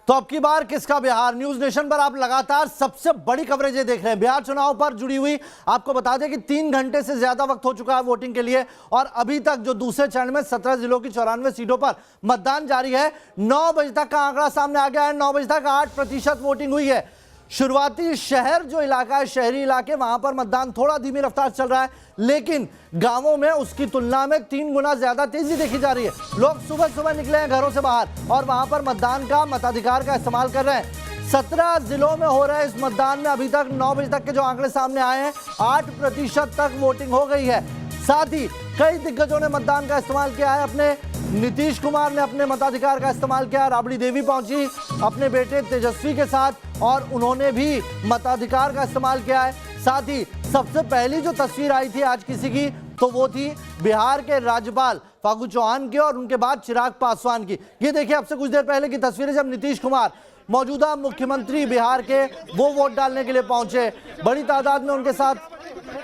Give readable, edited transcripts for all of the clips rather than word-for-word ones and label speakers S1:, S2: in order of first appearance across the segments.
S1: तो अब की बार किसका बिहार? न्यूज नेशन पर आप लगातार सबसे बड़ी कवरेज देख रहे हैं। बिहार चुनाव पर जुड़ी हुई आपको बता दें कि 3 घंटे से ज्यादा वक्त हो चुका है वोटिंग के लिए और अभी तक जो दूसरे चरण में 17 जिलों की 94 सीटों पर मतदान जारी है। 9 बजे तक का आंकड़ा सामने आ गया है। 9 बजे तक 8% वोटिंग हुई है। शुरुआती शहर जो इलाका है, शहरी इलाके, वहां पर मतदान थोड़ा धीमी रफ्तार चल रहा है, लेकिन गांवों में उसकी तुलना में 3 गुना ज्यादा तेजी देखी जा रही है। लोग सुबह सुबह निकले हैं घरों से बाहर और वहां पर मतदान का, मताधिकार का इस्तेमाल कर रहे हैं। 17 जिलों में हो रहे इस मतदान में अभी तक 9 बजे तक के जो आंकड़े सामने आए हैं, 8% तक वोटिंग हो गई है। साथ ही कई दिग्गजों ने मतदान का इस्तेमाल किया है। अपने नीतीश कुमार ने अपने मताधिकार का इस्तेमाल किया। राबड़ी देवी पहुंची अपने बेटे तेजस्वी के साथ और उन्होंने भी मताधिकार का इस्तेमाल किया है। साथ ही सबसे पहली जो तस्वीर आई थी आज किसी की, तो वो थी बिहार के राज्यपाल फागू चौहान की और उनके बाद चिराग पासवान की। ये देखिए अब से कुछ देर पहले की तस्वीरें, जब नीतीश कुमार मौजूदा मुख्यमंत्री बिहार के, वो वोट डालने के लिए पहुंचे। बड़ी तादाद में उनके साथ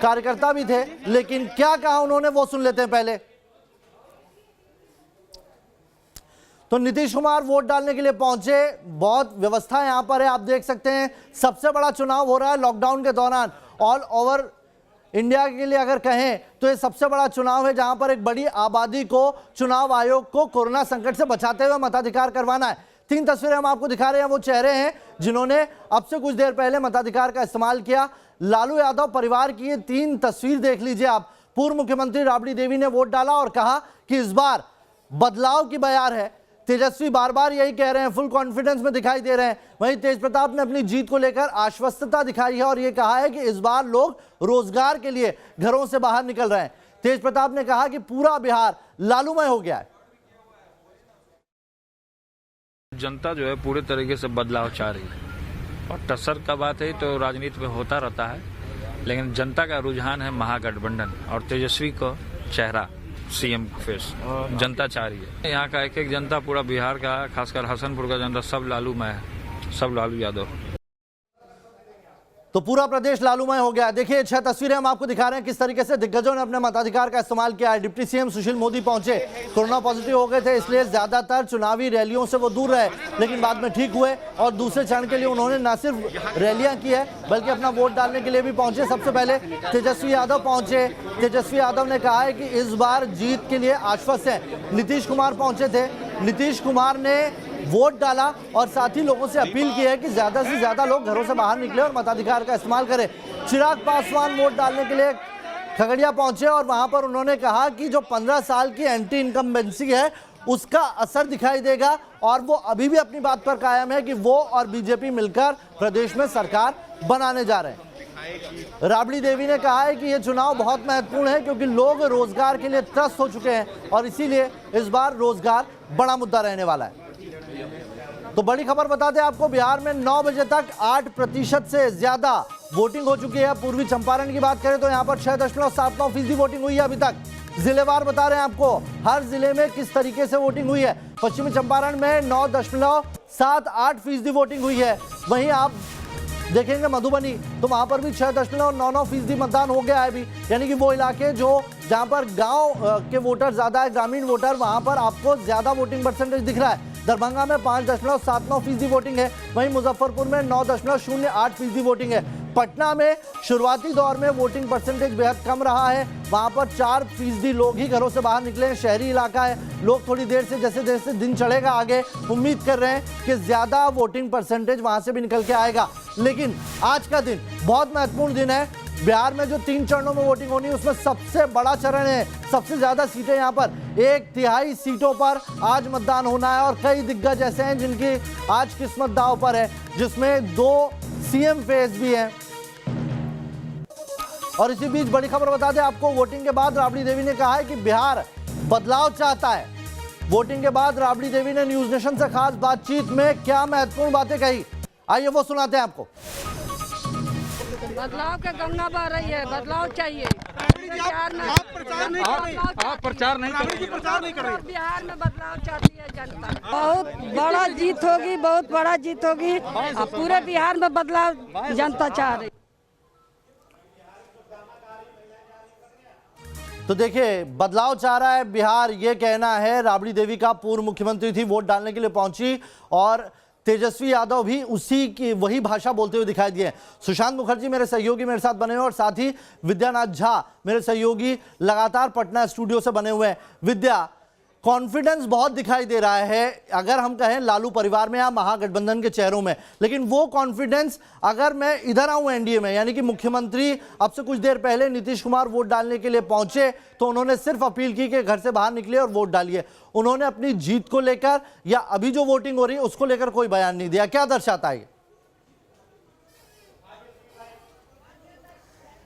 S1: कार्यकर्ता भी थे, लेकिन क्या कहा उन्होंने वो सुन लेते हैं पहले। तो नीतीश कुमार वोट डालने के लिए पहुंचे। बहुत व्यवस्था यहां पर है, आप देख सकते हैं। सबसे बड़ा चुनाव हो रहा है लॉकडाउन के दौरान। ऑल ओवर इंडिया के लिए अगर कहें तो ये सबसे बड़ा चुनाव है जहां पर एक बड़ी आबादी को चुनाव आयोग को कोरोना संकट से बचाते हुए मताधिकार करवाना है। 3 तस्वीरें हम आपको दिखा रहे हैं, वो चेहरे हैं जिन्होंने अब से कुछ देर पहले मताधिकार का इस्तेमाल किया। लालू यादव परिवार की ये 3 तस्वीर देख लीजिए आप। पूर्व मुख्यमंत्री राबड़ी देवी ने वोट डाला और कहा कि इस बार बदलाव की बयार है। तेजस्वी बार बार यही कह रहे हैं, फुल कॉन्फिडेंस में दिखाई दे रहे हैं। वहीं तेज प्रताप ने अपनी जीत को लेकर आश्वस्तता दिखाई है और यह कहा है कि इस बार लोग रोजगार के लिए घरों से बाहर निकल रहे हैं। तेज प्रताप ने कहा कि पूरा बिहार लालूमय हो गया है।
S2: जनता जो है पूरे तरीके से बदलाव चाह रही है और टक्कर का बात है तो राजनीति में होता रहता है, लेकिन जनता का रुझान है महागठबंधन और तेजस्वी को चेहरा सीएम फेस जनता चाह रही है। यहाँ का एक जनता, पूरा बिहार का, खासकर हसनपुर का जनता सब लालूमय है, सब लालू यादव।
S1: तो पूरा प्रदेश लालूमय हो गया। देखिए 6 तस्वीरें हम आपको दिखा रहे हैं किस तरीके से दिग्गजों ने अपने मताधिकार का इस्तेमाल किया है। डिप्टी सीएम सुशील मोदी पहुंचे, कोरोना पॉजिटिव हो गए थे, इसलिए ज्यादातर चुनावी रैलियों से वो दूर रहे, लेकिन बाद में ठीक हुए और दूसरे चरण के लिए उन्होंने न सिर्फ रैलियां की है बल्कि अपना वोट डालने के लिए भी पहुंचे। सबसे पहले तेजस्वी यादव पहुंचे। तेजस्वी यादव ने कहा है कि इस बार जीत के लिए आश्वस्त है। नीतीश कुमार पहुंचे थे। नीतीश कुमार ने वोट डाला और साथ ही लोगों से अपील की है कि ज्यादा से ज्यादा लोग घरों से बाहर निकले और मताधिकार का इस्तेमाल करें। चिराग पासवान वोट डालने के लिए खगड़िया पहुंचे और वहां पर उन्होंने कहा कि जो 15 साल की एंटी इनकम्बेंसी है उसका असर दिखाई देगा और वो अभी भी अपनी बात पर कायम है कि वो और बीजेपी मिलकर प्रदेश में सरकार बनाने जा रहे हैं। राबड़ी देवी ने कहा है कि ये चुनाव बहुत महत्वपूर्ण है क्योंकि लोग रोजगार के लिए त्रस्त हो चुके हैं और इसीलिए इस बार रोजगार बड़ा मुद्दा रहने वाला है। तो बड़ी खबर बता दें आपको, बिहार में 9 बजे तक 8% से ज्यादा वोटिंग हो चुकी है। पूर्वी चंपारण की बात करें तो यहाँ पर 6.79% वोटिंग हुई है अभी तक। जिलेवार बता रहे हैं आपको हर जिले में किस तरीके से वोटिंग हुई है। पश्चिमी चंपारण में 9.78% वोटिंग हुई है। वहीं आप देखेंगे मधुबनी, तो वहां पर भी 6.99% मतदान हो गया है अभी, यानी कि वो इलाके जो जहां पर गांव के वोटर ज्यादा है, ग्रामीण वोटर, वहां पर आपको ज्यादा वोटिंग परसेंटेज दिख रहा है। दरभंगा में 5.79% वोटिंग है। वहीं मुजफ्फरपुर में 9.08% वोटिंग है। पटना में शुरुआती दौर में वोटिंग परसेंटेज बेहद कम रहा है, वहां पर 4% लोग ही घरों से बाहर निकले हैं। शहरी इलाका है, लोग थोड़ी देर से जैसे जैसे दिन चढ़ेगा आगे उम्मीद कर रहे हैं कि ज्यादा वोटिंग परसेंटेज वहां से भी निकल के आएगा। लेकिन आज का दिन बहुत महत्वपूर्ण दिन है। बिहार में जो 3 चरणों में वोटिंग होनी है उसमें सबसे बड़ा चरण है। सबसे ज्यादा सीटें यहाँ पर 1/3 सीटों पर आज मतदान होना है और कई दिग्गज ऐसे हैं जिनकी आज किस्मत दांव पर है, जिसमें 2 सीएम फेस भी हैं। और इसी बीच बड़ी खबर बता दें आपको, वोटिंग के बाद राबड़ी देवी ने कहा है कि बिहार बदलाव चाहता है। वोटिंग के बाद राबड़ी देवी ने न्यूज नेशन से खास बातचीत में क्या महत्वपूर्ण बातें कही, आइए वो सुनाते हैं आपको।
S3: बदलाव के गंगा बह रही है, बदलाव चाहिए। बिहार में
S4: आप प्रचार नहीं कर रही।
S3: बिहार में बदलाव चाहती है जनता। बहुत बड़ा जीत होगी, बहुत बड़ा जीत होगी। अब पूरे बिहार में बदलाव जनता चाह रही।
S1: तो देखिए बदलाव चाह रहा है बिहार, ये कहना है राबड़ी देवी का। पूर्व मुख्यमंत्री थी, वोट डालने के लिए पहुंची और तेजस्वी यादव भी उसी की वही भाषा बोलते हुए दिखाई दिए। सुशांत मुखर्जी मेरे सहयोगी मेरे साथ बने हुए और साथ ही विद्यानाथ झा मेरे सहयोगी लगातार पटना स्टूडियो से बने हुए हैं। विद्या, कॉन्फिडेंस बहुत दिखाई दे रहा है अगर हम कहें लालू परिवार में या महागठबंधन के चेहरों में, लेकिन वो कॉन्फिडेंस अगर मैं इधर आऊं एनडीए में, यानी कि मुख्यमंत्री अब से कुछ देर पहले नीतीश कुमार वोट डालने के लिए पहुंचे तो उन्होंने सिर्फ अपील की कि घर से बाहर निकले और वोट डालिए। उन्होंने अपनी जीत को लेकर या अभी जो वोटिंग हो रही है उसको लेकर कोई बयान नहीं दिया। क्या दर्शाता है?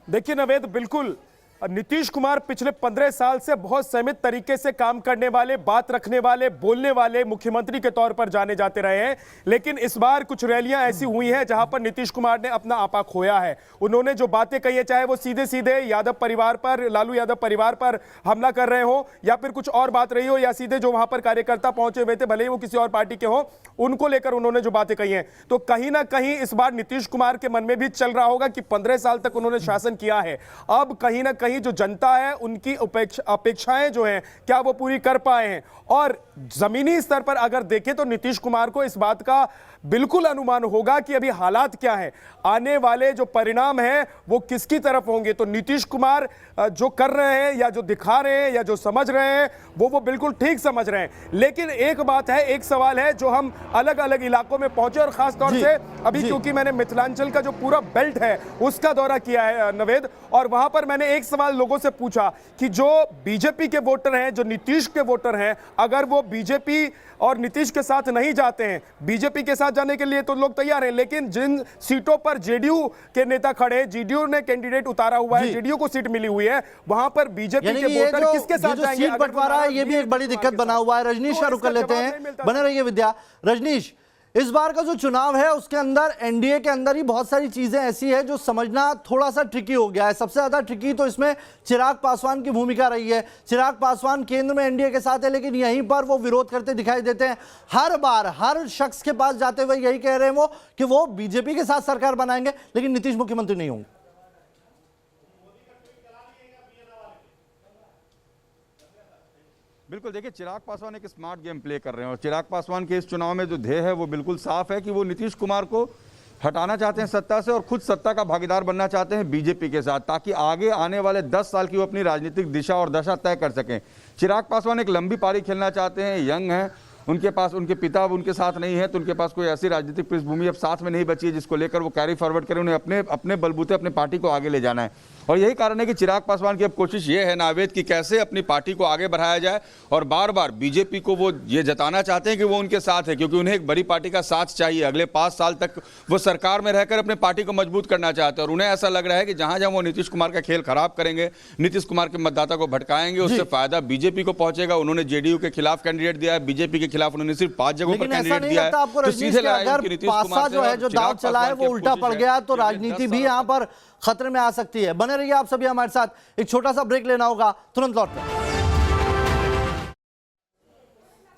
S4: देखिए नवेद, बिल्कुल नीतीश कुमार पिछले 15 साल से बहुत संयमित तरीके से काम करने वाले, बात रखने वाले, बोलने वाले मुख्यमंत्री के तौर पर जाने जाते रहे हैं। लेकिन इस बार कुछ रैलियां ऐसी हुई हैं जहां पर नीतीश कुमार ने अपना आपा खोया है। उन्होंने जो बातें कही है, चाहे वो सीधे सीधे यादव परिवार पर, लालू यादव परिवार पर हमला कर रहे हो या फिर कुछ और बात रही हो, या सीधे जो वहां पर कार्यकर्ता पहुंचे हुए थे, भले ही वो किसी और पार्टी के हो, उनको लेकर उन्होंने जो बातें कही हैं, तो कहीं ना कहीं इस बार नीतीश कुमार के मन में भी चल रहा होगा कि 15 साल तक उन्होंने शासन किया है, अब कहीं ना कहीं जो जनता है उनकी अपेक्षाएं जो हैं क्या वो पूरी कर पाए हैं। और जमीनी स्तर पर अगर देखें तो नीतीश कुमार को इस बात का बिल्कुल अनुमान होगा कि अभी हालात क्या है, आने वाले जो परिणाम हैं वो किसकी तरफ होंगे। तो नीतीश कुमार जो कर रहे हैं या जो दिखा रहे हैं या जो समझ रहे हैं वो बिल्कुल ठीक समझ रहे हैं। लेकिन एक बात है, एक सवाल है, जो हम अलग अलग इलाकों में पहुंचे और खास तौर से अभी क्योंकि मैंने मिथिलांचल का जो पूरा बेल्ट है उसका दौरा किया है नवेद, और वहां पर मैंने एक सवाल लोगों से पूछा कि जो बीजेपी के वोटर हैं, जो नीतीश के वोटर हैं, अगर वो बीजेपी और नीतीश के साथ नहीं जाते हैं, बीजेपी के साथ जाने के लिए तो लोग तैयार हैं, लेकिन जिन सीटों पर जेडीयू के नेता खड़े हैं, जेडीयू ने कैंडिडेट उतारा हुआ है, जेडीयू को सीट मिली हुई है, वहां पर बीजेपी के वोटर किसके साथ जाएंगे?
S1: सीट बंटवारा है, ये भी एक बड़ी दिक्कत बना हुआ है। रजनीश का रुख कर लेते हैं, बने रहिए विद्या। रजनीश, इस बार का जो चुनाव है उसके अंदर एनडीए के अंदर ही बहुत सारी चीजें ऐसी है जो समझना थोड़ा सा ट्रिकी हो गया है। सबसे ज्यादा ट्रिकी तो इसमें चिराग पासवान की भूमिका रही है। चिराग पासवान केंद्र में एनडीए के साथ है, लेकिन यहीं पर वो विरोध करते दिखाई देते हैं। हर बार हर शख्स के पास जाते हुए यही कह रहे हैं वो कि वो बीजेपी के साथ सरकार बनाएंगे, लेकिन नीतीश मुख्यमंत्री नहीं होंगे।
S5: बिल्कुल, देखिए चिराग पासवान एक स्मार्ट गेम प्ले कर रहे हैं और चिराग पासवान के इस चुनाव में जो ध्येय है वो बिल्कुल साफ है कि वो नीतीश कुमार को हटाना चाहते हैं सत्ता से और खुद सत्ता का भागीदार बनना चाहते हैं बीजेपी के साथ, ताकि आगे आने वाले 10 साल की वो अपनी राजनीतिक दिशा और दशा तय कर सकें। चिराग पासवान एक लंबी पारी खेलना चाहते हैं, यंग हैं, उनके पास उनके पिता अब उनके साथ नहीं है, तो उनके पास कोई ऐसी राजनीतिक पृष्ठभूमि अब साथ में नहीं बची है जिसको लेकर वो कैरी फॉरवर्ड करें। उन्हें अपने बलबूते अपने पार्टी को आगे ले जाना है और यही कारण है कि चिराग पासवान की अब कोशिश ये है नावेद कि कैसे अपनी पार्टी को आगे बढ़ाया जाए और बार बार बीजेपी को वो ये जताना चाहते हैं कि वो उनके साथ है, क्योंकि उन्हें एक बड़ी पार्टी का साथ चाहिए। अगले 5 साल तक वो सरकार में रहकर अपने पार्टी को मजबूत करना चाहते हैं और उन्हें ऐसा लग रहा है कि जहां जहां वो नीतीश कुमार का खेल खराब करेंगे, नीतीश कुमार के मतदाता को भटकाएंगे, उससे फायदा बीजेपी को पहुंचेगा। उन्होंने जेडीयू के खिलाफ कैंडिडेट दिया है, बीजेपी के खिलाफ उन्होंने सिर्फ 5 जगहों पर कैंडिडेट दिया है।
S1: तो सीधे अगर पासा जो है जो दाव चला है वो उल्टा पड़ गया तो राजनीति भी यहाँ पर खतरे में आ सकती है। बने रहिए आप सभी हमारे साथ, एक छोटा सा ब्रेक लेना होगा, तुरंत लौटते हैं।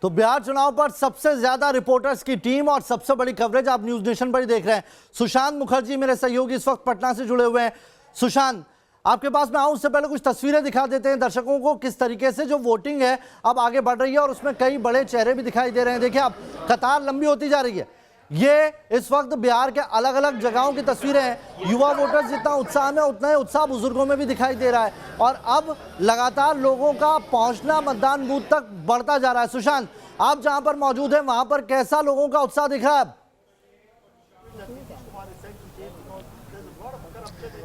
S1: तो बिहार चुनाव पर सबसे ज्यादा रिपोर्टर्स की टीम और सबसे बड़ी कवरेज आप न्यूज नेशन पर ही देख रहे हैं। सुशांत मुखर्जी मेरे सहयोगी इस वक्त पटना से जुड़े हुए हैं। सुशांत, आपके पास मैं आऊं उससे पहले कुछ तस्वीरें दिखा देते हैं दर्शकों को, किस तरीके से जो वोटिंग है अब आगे बढ़ रही है और उसमें कई बड़े चेहरे भी दिखाई दे रहे हैं। देखिए अब कतार लंबी होती जा रही है। ये इस वक्त बिहार के अलग अलग जगहों की तस्वीरें हैं। युवा वोटर्स जितना उत्साह में उतना ही उत्साह बुजुर्गों में भी दिखाई दे रहा है और अब लगातार लोगों का पहुंचना मतदान बूथ तक बढ़ता जा रहा है। सुशांत, आप जहां पर मौजूद हैं वहां पर कैसा लोगों का उत्साह दिख रहा है?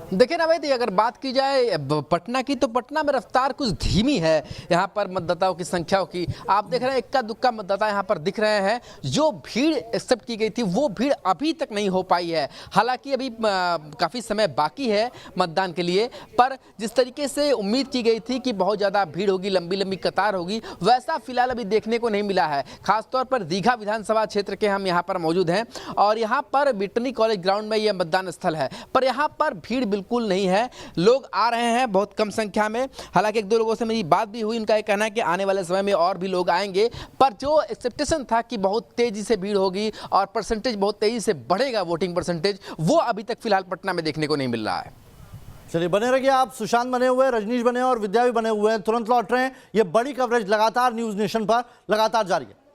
S6: देखिए नवेद, अगर बात की जाए पटना की तो पटना में रफ्तार कुछ धीमी है यहाँ पर मतदाताओं की संख्याओं की। आप देख रहे हैं इक्का दुक्का मतदाता यहाँ पर दिख रहे हैं। जो भीड़ एक्सेप्ट की गई थी वो भीड़ अभी तक नहीं हो पाई है। हालांकि अभी काफ़ी समय बाकी है मतदान के लिए, पर जिस तरीके से उम्मीद की गई थी कि बहुत ज़्यादा भीड़ होगी, लंबी लंबी कतार होगी, वैसा फिलहाल अभी देखने को नहीं मिला है। खासतौर पर दीघा विधानसभा क्षेत्र के हम यहाँ पर मौजूद हैं और यहाँ पर वेटरनरी कॉलेज ग्राउंड में यह मतदान स्थल है, पर यहाँ पर भीड़ बिल्कुल नहीं है। लोग आ रहे हैं बहुत कम संख्या में। हालांकि 1-2 लोगों से मेरी बात भी हुई, उनका ये कहना है कि आने वाले समय में और भी लोग आएंगे, पर जो एक्सपेक्टेशन था कि बहुत तेजी से भीड़ होगी और परसेंटेज बहुत तेजी से बढ़ेगा, वोटिंग परसेंटेज, वो अभी तक फिलहाल पटना में देखने को नहीं मिल रहा है।
S1: चलिए बने रहिए आप। सुशांत बने हुए हैं, रजनीश बने हुए और विद्या भी बने हुए हैं, तुरंत लौट रहे हैं। ये बड़ी कवरेज लगातार न्यूज नेशन पर लगातार जारी है।